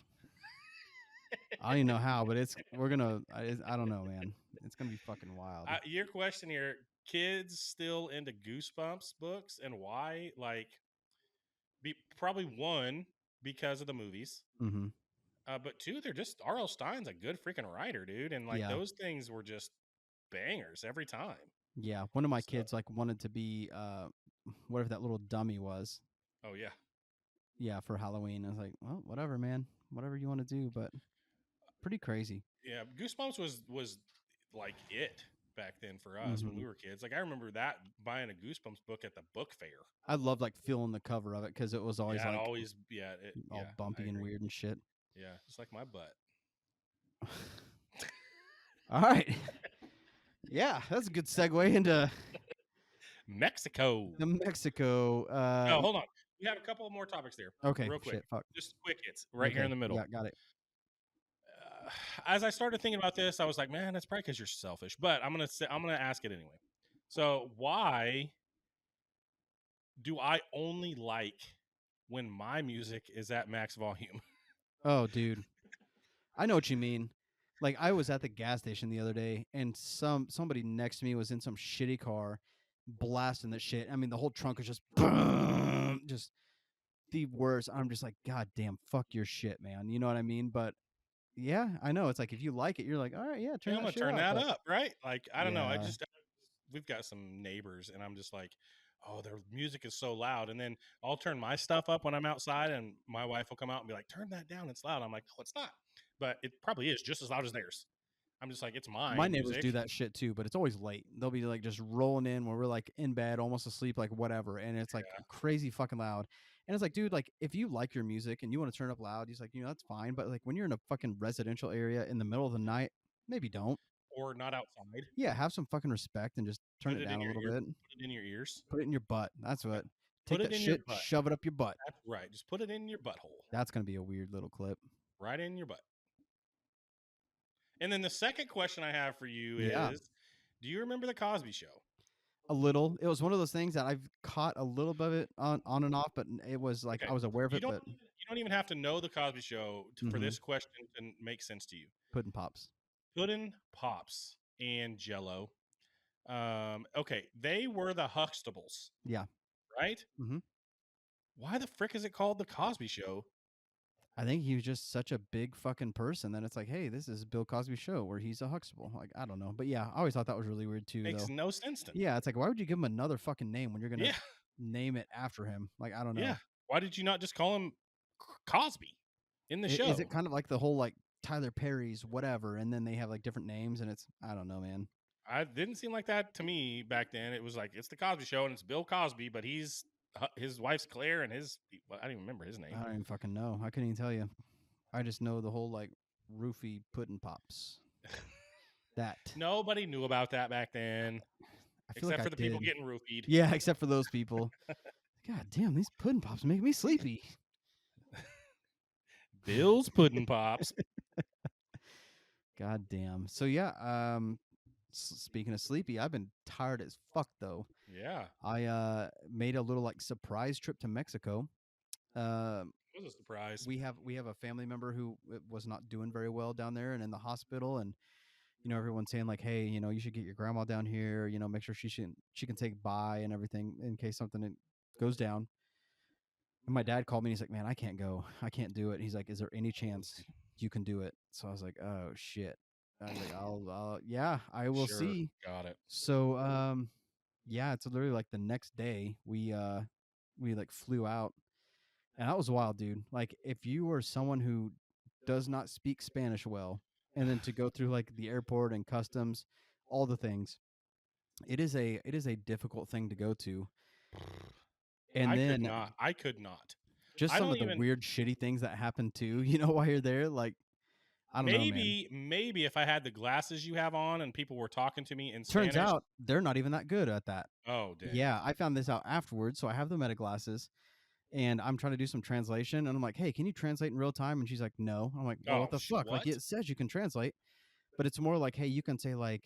I don't even know how, but we're gonna. I don't know, man. It's gonna be fucking wild. Your question here: kids still into Goosebumps books, and why? Like, probably one because of the movies. Mm-hmm. But two, they're just R.L. Stein's a good freaking writer, dude, and like those things were just bangers every time. Yeah, one of my kids like wanted to be whatever that little dummy was. Oh yeah. Yeah, for Halloween. I was like, well, whatever, man. Whatever you want to do, but pretty crazy. Yeah, Goosebumps was like it back then for us when we were kids. Like I remember that buying a Goosebumps book at the book fair. I loved like feeling the cover of it because it was always all bumpy and weird and shit. Yeah, just like my butt. All right. Yeah, that's a good segue into Mexico. Mexico. No, hold on. We have a couple more topics there. Okay, real quick. Shit, fuck. Just quick hits right here in the middle. Yeah, got it. As I started thinking about this, I was like, man, that's probably because you're selfish. But I'm gonna ask it anyway. So why do I only like when my music is at max volume? Oh, dude. I know what you mean. Like I was at the gas station the other day and somebody next to me was in some shitty car blasting the shit. I mean, the whole trunk is just just the worst. I'm just like, God damn, fuck your shit, man. You know what I mean? But yeah, I know. It's like if you like it, you're like, all right, yeah, turn I'm that gonna shit turn up. that But up, right? Like, I don't know. yeah, We've got some neighbors, and I'm just like, oh, their music is so loud. And then I'll turn my stuff up when I'm outside, and my wife will come out and be like, turn that down. It's loud. I'm like, no, it's not. But it probably is just as loud as theirs. I'm just like, it's my my neighbors music. do that shit too, but it's always late. They'll be like just rolling in when we're like in bed, almost asleep, like whatever, and it's like Yeah. crazy fucking loud. And it's like, dude, like if you like your music and you want to turn up loud, he's like, that's fine. But like when you're in a fucking residential area in the middle of the night, maybe don't. Or not outside. Yeah, have some fucking respect and just turn Put it it down in a your little ear. bit. Put it in your ears. Put it in your butt. That's what. Take Put it that in your shit, butt. shove it up your butt. That's right. Just put it in your butthole. That's gonna be a weird little clip. Right in your butt. And then the second question I have for you Yeah. is, do you remember the Cosby Show? A little. It was one of those things that I've caught a little bit of it on and off, but it was like Okay. I was aware of You it. don't But you don't even have to know the Cosby Show for Mhm. this question to make sense to you. Puddin' Pops. Puddin' Pops and Jello. Okay, they were the Huxtables, Yeah. right? Mhm. Why the frick is it called the Cosby Show? I think he was just such a big fucking person that it's like, hey, this is Bill Cosby's show where he's a Huxtable. Like, I don't know. But yeah, I always thought that was really weird too, Makes though. no sense to me. Yeah, it's like, why would you give him another fucking name when you're gonna Yeah, name it after him? Like, I don't know. yeah. Why did you not just call him Cosby in the show? Is it kind of like the whole like Tyler Perry's whatever, and then they have like different names, and it's I don't know, man. I didn't seem like that to me back then. It was like it's the Cosby Show and it's Bill Cosby, but his wife's Claire and I don't even remember his I name. don't even fucking know. I couldn't even tell you. I just know the whole like roofie Puddin' Pops. That Nobody knew about that back then, I feel except like for I the people did. getting roofied. Yeah, except for those people. God damn, these Puddin' Pops make me sleepy. Bill's Puddin' Pops. God damn. So yeah, speaking of sleepy, I've been tired as fuck though. Yeah, I made a little like surprise trip to Mexico. it was a surprise. We have a family member who was not doing very well down there and in the hospital, and everyone's saying like, hey, you should get your grandma down here, make sure she can take by and everything in case something goes down. And my dad called me and he's like, man, I can't go. I can't do it. He's like, is there any chance you can do it? So I was like, oh shit. I was like, yeah, I will Sure, see. got it. So yeah, it's literally like the next day we like flew out, and that was wild, dude. Like if you are someone who does not speak Spanish well, and then to go through like the airport and customs, all the things, it is a difficult thing to go to. And then I could not. just I some don't of the even- weird shitty things that happen too, while you're there, like I don't know, man. Maybe if I had the glasses you have on and people were talking to me in Turns Spanish. out they're not even that good at that. Oh, damn. Yeah, I found this out afterwards. So I have the meta glasses, and I'm trying to do some translation, and I'm like, hey, can you translate in real time? And she's like, no. I'm like, well, what the fuck? Like what? it says you can translate, but it's more like, hey, you can say like,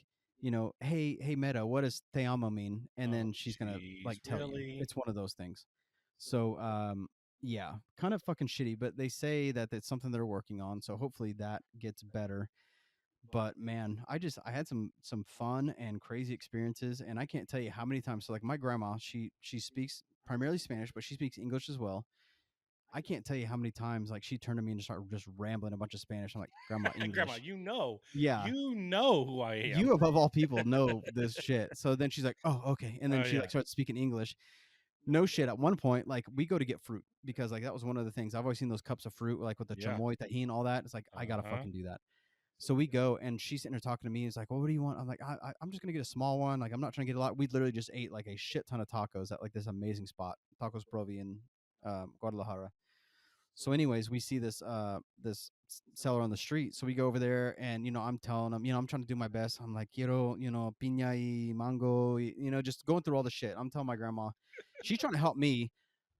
hey Meta, what does te amo mean? And then she's gonna like tell you. really? It's one of those things. So yeah, kind of fucking shitty, but they say that it's something they're working on, so hopefully that gets better. But man, I had some fun and crazy experiences, and I can't tell you how many times. So like my grandma, she speaks primarily Spanish, but she speaks English as well. I can't tell you how many times like she turned to me and started just rambling a bunch of Spanish. I'm like, Grandma, English. Grandma, Yeah. You know who I am. You above all people know this shit. So then she's like, oh, okay. And then Oh, she yeah. like starts speaking English. No shit. At one point, like we go to get fruit because like that was one of the things. I've always seen those cups of fruit, like with the Yeah. chamoy, tahini, all that. It's like I gotta Uh-huh. fucking do that. So we go, and she's sitting there talking to me. He's like, well, what do you want? I'm like, I'm just gonna get a small one. Like I'm not trying to get a lot. We literally just ate like a shit ton of tacos at like this amazing spot, Tacos Provi in Guadalajara. So anyways, we see this seller on the street. So we go over there, and I'm telling him, I'm trying to do my best. I'm like, quiero, piña y mango, just going through all the shit. I'm telling my grandma, she's trying to help me,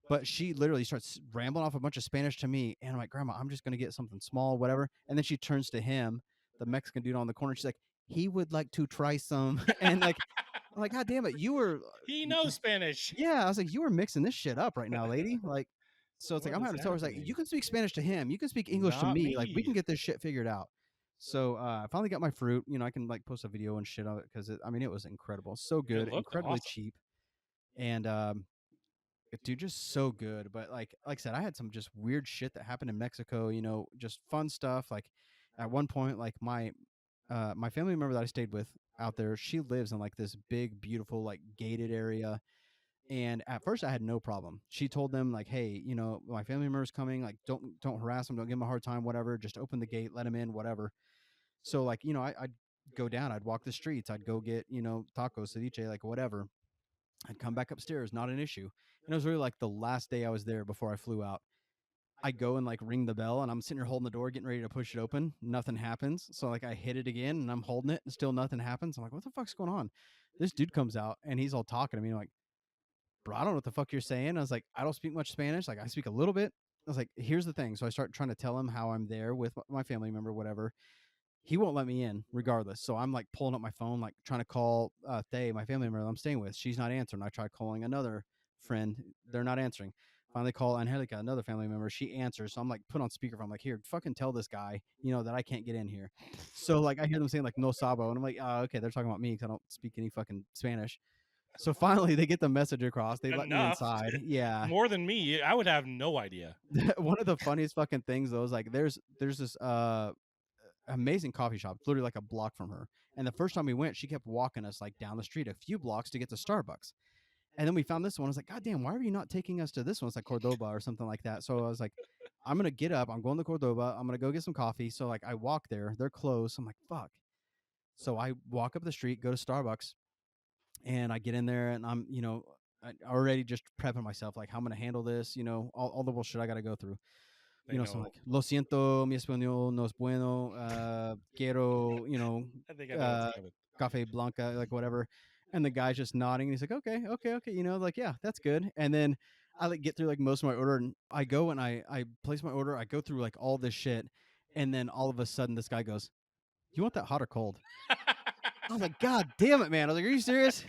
but she literally starts rambling off a bunch of Spanish to me, and I'm like, Grandma, I'm just gonna get something small, whatever. And then she turns to him, the Mexican dude on the corner. She's like, he would like to try some, and like, I'm like, God damn it, you were. He knows Spanish. Yeah, I was like, you were mixing this shit up right now, lady. Like, so it's What like I'm is having to tell her, it's like, happening? you can speak Spanish to him, you can speak English to Not me. Like, we me. can get this shit figured out. So I finally got my fruit. I can like post a video and shit of it because it was incredible, so good, looked incredibly awesome. cheap. and dude, just so good. But like I said, I had some just weird shit that happened in Mexico. Just fun stuff. Like at one point, like my family member that I stayed with out there, she lives in like this big, beautiful, like gated area. And at first I had no problem. She told them like, hey, my family member's coming, like don't harass them, don't give them a hard time, whatever. Just open the gate, let them in, whatever. So like, I'd go down, I'd walk the streets, I'd go get, tacos, ceviche, like whatever. I'd come back upstairs, not an issue. And it was really like the last day I was there before I flew out. I go and like ring the bell and I'm sitting here holding the door, getting ready to push it open. Nothing happens. So like I hit it again and I'm holding it and still nothing happens. I'm like, what the fuck's going on? This dude comes out and he's all talking to me. I'm like, bro, I don't know what the fuck you're saying. I was like, I don't speak much Spanish. Like I speak a little bit. I was like, here's the thing. So I start trying to tell him how I'm there with my family member, whatever. He won't let me in regardless. So I'm like pulling up my phone, like trying to call Thay, my family member I'm staying with. She's not answering. I try calling another friend. They're not answering. Finally call Angelica, another family member. She answers. So I'm like put on speakerphone. I'm like, here, fucking tell this guy, that I can't get in here. So like I hear them saying like no sabo. And I'm like, oh, okay, they're talking about me because I don't speak any fucking Spanish. So finally they get the message across. They let me Enough. inside. Yeah. More than me, I would have no idea. One of the funniest fucking things though is like there's this amazing coffee shop, literally like a block from her. And the first time we went, she kept walking us like down the street a few blocks to get to Starbucks. And then we found this one. I was like, God damn, why are you not taking us to this one? It's like Cordoba or something like that. So I was like, I'm going to get up. I'm going to Cordoba. I'm going to go get some coffee. So like I walk there. They're closed. I'm like, fuck. So I walk up the street, go to Starbucks, and I get in there and I'm, already just prepping myself, like how I'm going to handle this, all the bullshit I got to go through. So I'm like, lo siento, mi español no es bueno, quiero, I think I know what's coming. cafe blanca, like whatever. And the guy's just nodding. And he's like, okay, like, yeah, that's good. And then I like get through like most of my order and I go and I place my order. I go through like all this shit. And then all of a sudden this guy goes, you want that hot or cold? I was like, God damn it, man. I was like, are you serious?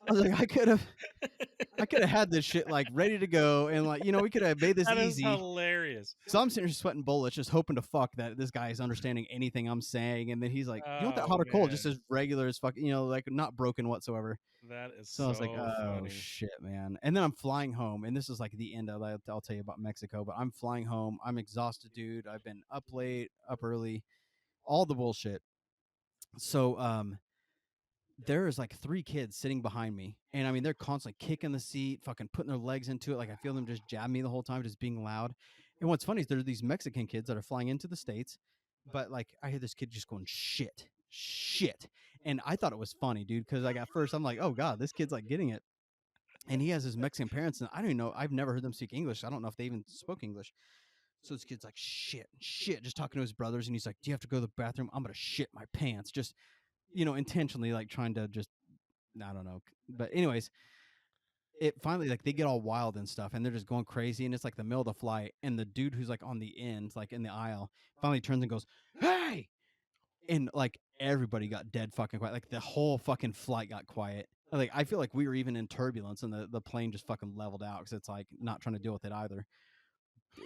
I was like, I could have had this shit like ready to go, and like we could have made this That easy. is hilarious. So I'm sitting here sweating bullets, just hoping to fuck that this guy is understanding anything I'm saying, and then he's like, "You want that hot or cold?" Just as regular as fuck, like not broken whatsoever. That is So I was like, "Oh funny. shit, man!" And then I'm flying home, and this is like the end of it. I'll tell you about Mexico, but I'm flying home. I'm exhausted, dude. I've been up late, up early, all the bullshit. So there's like 3 kids sitting behind me, and I mean they're constantly kicking the seat, fucking putting their legs into it. Like I feel them just jab me the whole time, just being loud. And what's funny is there's these Mexican kids that are flying into the States, but like I hear this kid just going shit, and I thought it was funny, dude, because like at first I'm like, oh god, this kid's like getting it, and he has his Mexican parents, and I don't even know, I've never heard them speak English. I don't know if they even spoke English. So this kid's like shit, just talking to his brothers, and he's like, do you have to go to the bathroom? I'm gonna shit my pants, just intentionally like trying to just, I don't know. But anyways, it finally like they get all wild and stuff and they're just going crazy, and it's like the middle of the flight, and the dude who's like on the end, like in the aisle, finally turns and goes, hey, and like everybody got dead fucking quiet. Like the whole fucking flight got quiet. Like I feel like we were even in turbulence and the plane just fucking leveled out because it's like not trying to deal with it either.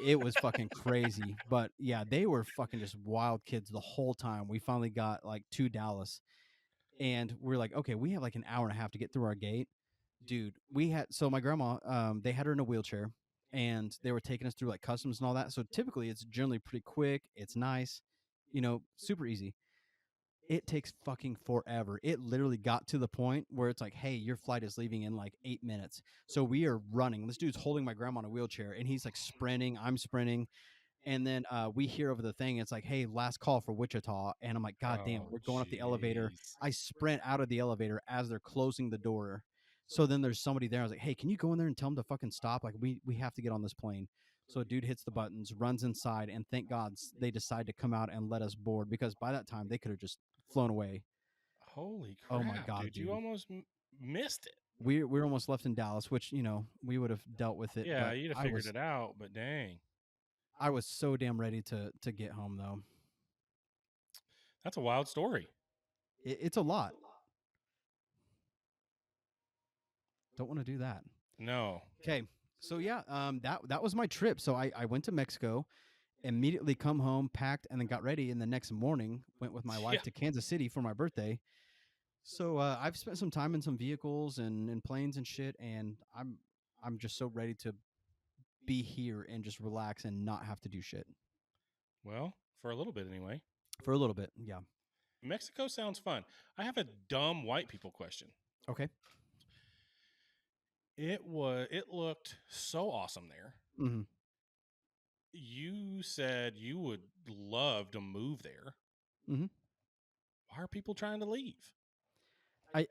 It was fucking crazy. But yeah, they were fucking just wild kids the whole time. We finally got like to Dallas, and we're like, okay, we have like an hour and a half to get through our gate. Dude, so my grandma, they had her in a wheelchair, and they were taking us through like customs and all that. So typically it's generally pretty quick. It's nice, super easy. It takes fucking forever. It literally got to the point where it's like, hey, your flight is leaving in like 8 minutes. So we are running. This dude's holding my grandma in a wheelchair, and he's like sprinting. I'm sprinting. And then we hear over the thing, it's like, hey, last call for Wichita. And I'm like, God damn, we're going up the elevator. I sprint out of the elevator as they're closing the door. So then there's somebody there. I was like, hey, can you go in there and tell them to fucking stop? Like, we have to get on this plane. So a dude hits the buttons, runs inside, and thank God they decide to come out and let us board, because by that time they could have just flown away. Holy crap! Oh my God, dude. You almost missed it. We were almost left in Dallas, which we would have dealt with it. Yeah, you'd have figured it out, but dang. I was so damn ready to get home, though. That's a wild story. It's a lot. Don't want to do that. No. Okay. So yeah, that was my trip. So I went to Mexico, immediately come home, packed, and then got ready. And the next morning went with my wife to Kansas City for my birthday. So I've spent some time in some vehicles and planes and shit, and I'm just so ready to be here and just relax and not have to do shit Well, for a little bit anyway. for a little bit. Yeah. Mexico sounds fun. I have a dumb white people question. Okay. It looked so awesome there. Mm-hmm. You said you would love to move there. Mm-hmm. Why are people trying to leave? I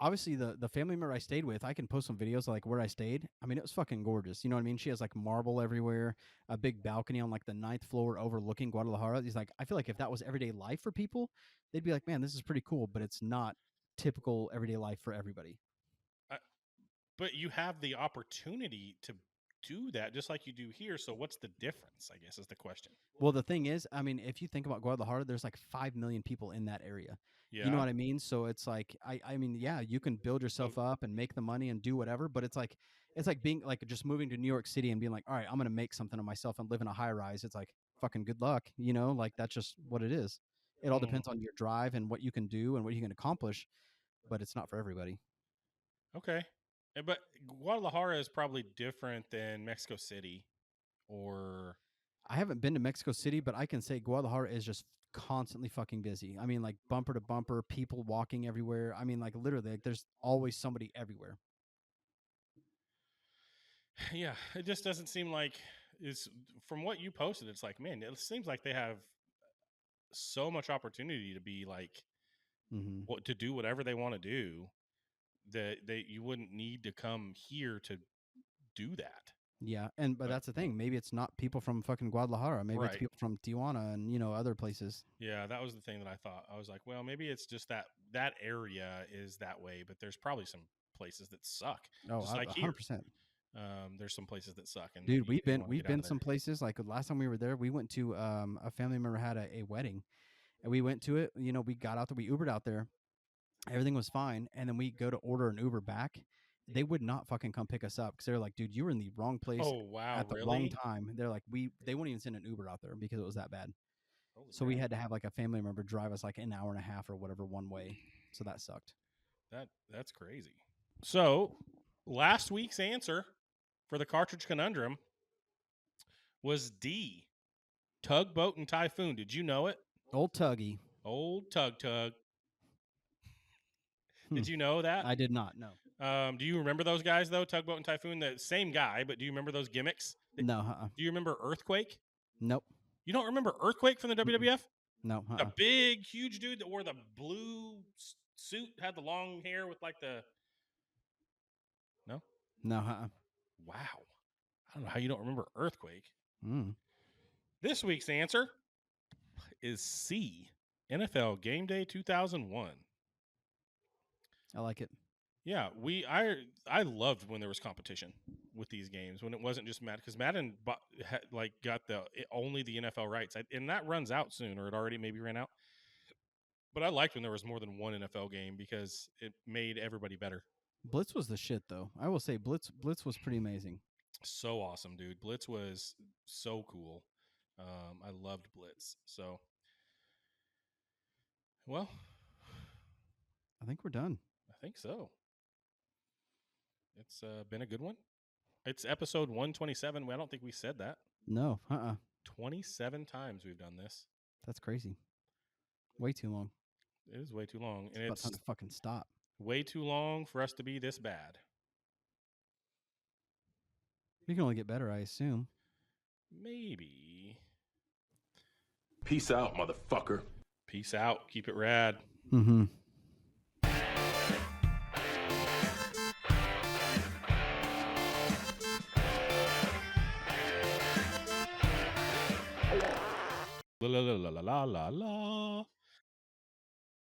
obviously the family member I stayed with, I can post some videos of, like where I stayed. I mean, it was fucking gorgeous. You know what I mean? She has like marble everywhere, a big balcony on like the 9th floor overlooking Guadalajara. He's like, I feel like if that was everyday life for people, they'd be like, man, this is pretty cool, but it's not typical everyday life for everybody. But you have the opportunity to do that just like you do here. So what's the difference, I guess, is the question. Well, the thing is, I mean, if you think about Guadalajara, there's like 5 million people in that area. Yeah. You know what I mean? So it's like, I mean, yeah, you can build yourself up and make the money and do whatever, but it's like being like just moving to New York City and being like, all right, I'm going to make something of myself and live in a high rise. It's like, fucking good luck. You know, like that's just what it is. It all depends on your drive and what you can do and what you can accomplish, but it's not for everybody. Okay. But Guadalajara is probably different than Mexico City or I haven't been to Mexico City, but I can say Guadalajara is just constantly fucking busy. I mean, like bumper to bumper, people walking everywhere. I mean, like literally, like there's always somebody everywhere. yeah, it just doesn't seem like is from what you posted. It's like, man, it seems like they have so much opportunity to be like Mm-hmm. what to do whatever they want to do that you wouldn't need to come here to do that. Yeah, but that's the thing. Maybe it's not people from fucking Guadalajara. Maybe it's Right. people from Tijuana and other places. Yeah, that was the thing that I thought. I was like, well, maybe it's just that area is that way, but there's probably some places that suck. Oh, Just like here. 100%. There's some places that suck. And Dude, we've you wanna been get out of some there. places. Like last time we were there, we went to a family member had a wedding, and we went to it. We got out there, we Ubered out there. Everything was fine, and then we go to order an Uber back. They would not fucking come pick us up because they're like, dude, you were in the wrong place Oh wow, at the really? wrong time. They're like, they wouldn't even send an Uber out there because it was that bad. Holy So we crap. had to have like a family member drive us like an hour and a half or whatever one way. So that sucked. That's crazy. So last week's answer for the Cartridge Conundrum was D. Tugboat and Typhoon. Did you know it? Old Tuggy. Old Tug. Did you know that? I did not. No. Do you remember those guys though? Tugboat and Typhoon, the same guy, but do you remember those gimmicks? No. Do you remember Earthquake? Nope. You don't remember Earthquake from the WWF? No. The big, huge dude that wore the blue suit, had the long hair with like the. No. No. Wow. I don't know how you don't remember Earthquake. Mm. This week's answer is C. NFL Game Day 2001. I like it. Yeah, I loved when there was competition with these games, when it wasn't just Madden, because Madden got only the NFL rights, and that runs out soon, or it already maybe ran out. But I liked when there was more than one NFL game because it made everybody better. Blitz was the shit, though. I will say Blitz was pretty amazing. So awesome, dude. Blitz was so cool. I loved Blitz. So, well, I think we're done. I think so. It's been a good one. It's episode 127. I don't think we said that. No. 27 times we've done this. That's crazy. Way too long. It is way too long. And About it's time to fucking stop. way too long for us to be this bad. We can only get better, I assume. Maybe. Peace out, motherfucker. Peace out. Keep it rad. Mm-hmm. La la la la la la la.